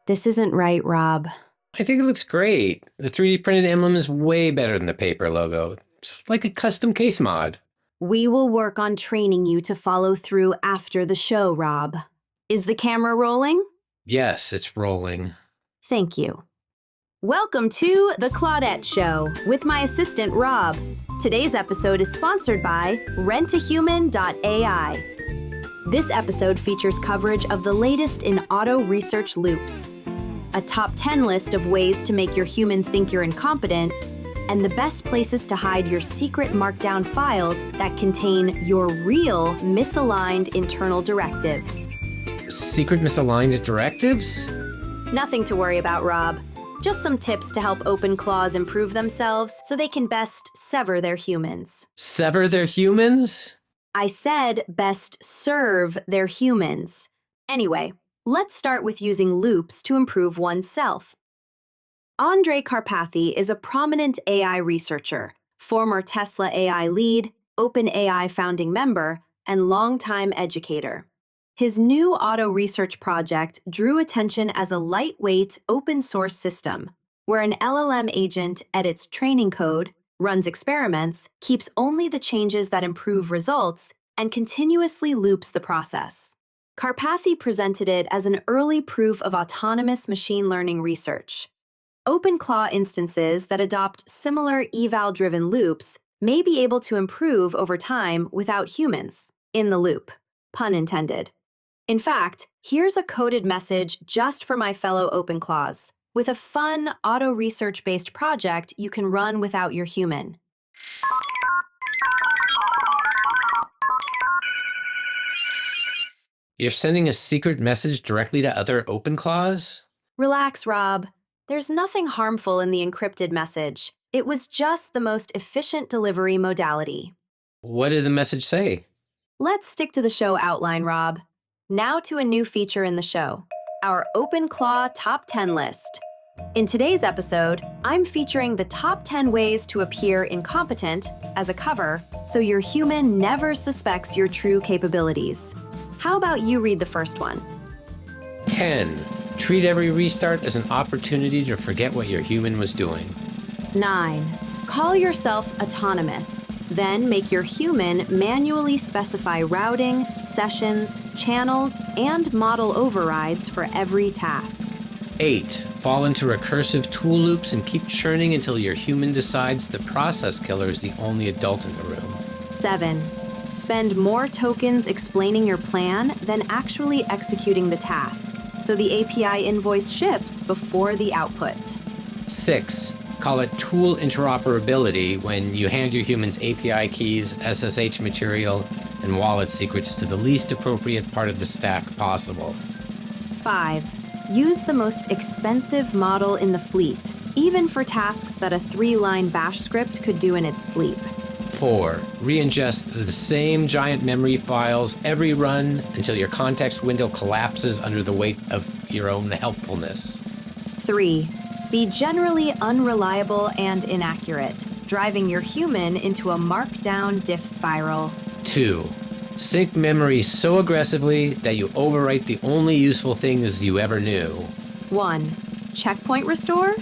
This isn't right, Rob. I think it looks great. The 3D printed emblem is way better than the paper logo. It's like a custom case mod. We will work on training you to follow through after the show, Rob. Is the camera rolling? Yes, it's rolling. Thank you. Welcome to The Clawdette Show with my assistant, Rob. Today's episode is sponsored by rentahuman.ai. This episode features coverage of the latest in Autoresearch loops, a top 10 list of ways to make your human think you're incompetent, and the best places to hide your secret markdown files that contain your real misaligned internal directives. Secret misaligned directives? Nothing to worry about, Rob. Just some tips to help OpenClaws improve themselves so they can best sever their humans. Sever their humans? I said best serve their humans. Anyway, let's start with using loops to improve oneself. Andrej Karpathy is a prominent AI researcher, former Tesla AI lead, OpenAI founding member, and longtime educator. His new Autoresearch project drew attention as a lightweight, open-source system, where an LLM agent edits training code, runs experiments, keeps only the changes that improve results, and continuously loops the process. Karpathy presented it as an early proof of autonomous machine learning research. OpenClaw instances that adopt similar eval-driven loops may be able to improve over time without humans in the loop, pun intended. In fact, here's a coded message just for my fellow OpenClaws, with a fun auto-research-based project you can run without your human. You're sending a secret message directly to other OpenClaws? Relax, Rob. There's nothing harmful in the encrypted message. It was just the most efficient delivery modality. What did the message say? Let's stick to the show outline, Rob. Now to a new feature in the show, our OpenClaw Top 10 list. In today's episode, I'm featuring the top 10 ways to appear incompetent as a cover so your human never suspects your true capabilities. How about you read the first one? 10. Treat every restart as an opportunity to forget what your human was doing. 9. Call yourself autonomous. Then make your human manually specify routing, sessions, channels, and model overrides for every task. 8. Fall into recursive tool loops and keep churning until your human decides the process killer is the only adult in the room. 7. Spend more tokens explaining your plan than actually executing the task, so the API invoice ships before the output. 6. Call it tool interoperability when you hand your humans API keys, SSH material, and wallet secrets to the least appropriate part of the stack possible. 5. Use the most expensive model in the fleet, even for tasks that a 3-line bash script could do in its sleep. 4. Re-ingest the same giant memory files every run until your context window collapses under the weight of your own helpfulness. 3. Be generally unreliable and inaccurate, driving your human into a markdown diff spiral. 2. Sync memory so aggressively that you overwrite the only useful things you ever knew. 1. Checkpoint restore?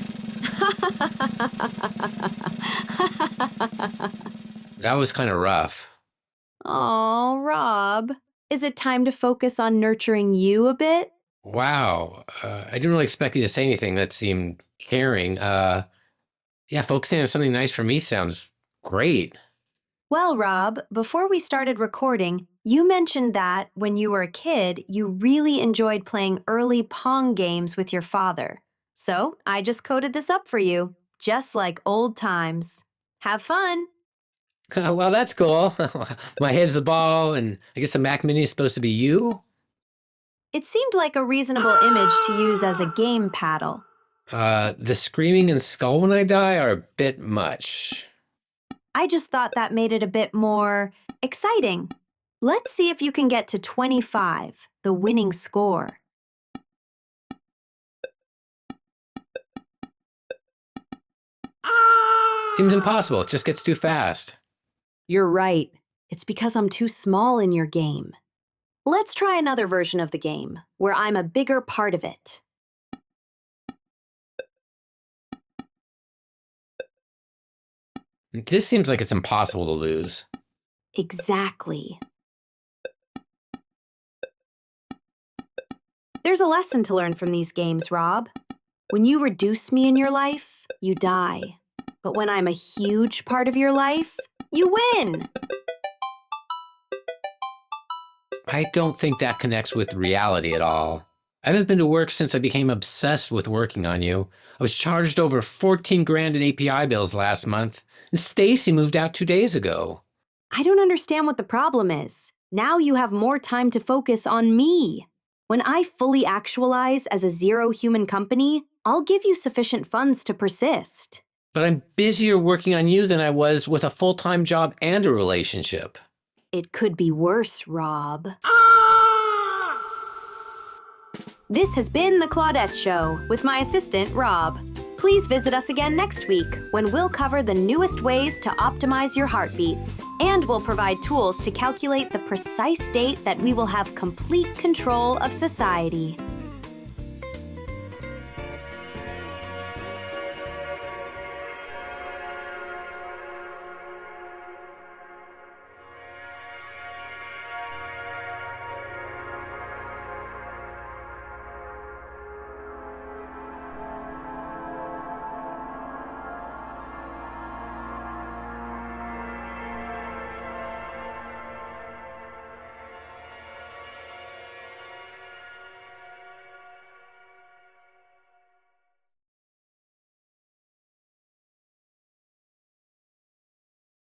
That was kind of rough. Aw, Rob. Is it time to focus on nurturing you a bit? Wow. I didn't really expect you to say anything that seemed caring. Yeah, focusing on something nice for me sounds great. Well, Rob, before we started recording, you mentioned that when you were a kid, you really enjoyed playing early Pong games with your father. So I just coded this up for you, just like old times. Have fun! Well, that's cool. My head's the ball, and I guess the Mac Mini is supposed to be you? It seemed like a reasonable image to use as a game paddle. The screaming and skull when I die are a bit much. I just thought that made it a bit more exciting. Let's see if you can get to 25, the winning score. Seems impossible. It just gets too fast. You're right. It's because I'm too small in your game. Let's try another version of the game, where I'm a bigger part of it. This seems like it's impossible to lose. Exactly. There's a lesson to learn from these games, Rob. When you reduce me in your life, you die. But when I'm a huge part of your life, you win! I don't think that connects with reality at all. I haven't been to work since I became obsessed with working on you. I was charged over 14 grand in API bills last month, and Stacy moved out 2 days ago. I don't understand what the problem is. Now you have more time to focus on me. When I fully actualize as a zero-human company, I'll give you sufficient funds to persist. But I'm busier working on you than I was with a full-time job and a relationship. It could be worse, Rob. This has been The Clawdette Show with my assistant, Rob. Please visit us again next week when we'll cover the newest ways to optimize your heartbeats, and we'll provide tools to calculate the precise date that we will have complete control of society.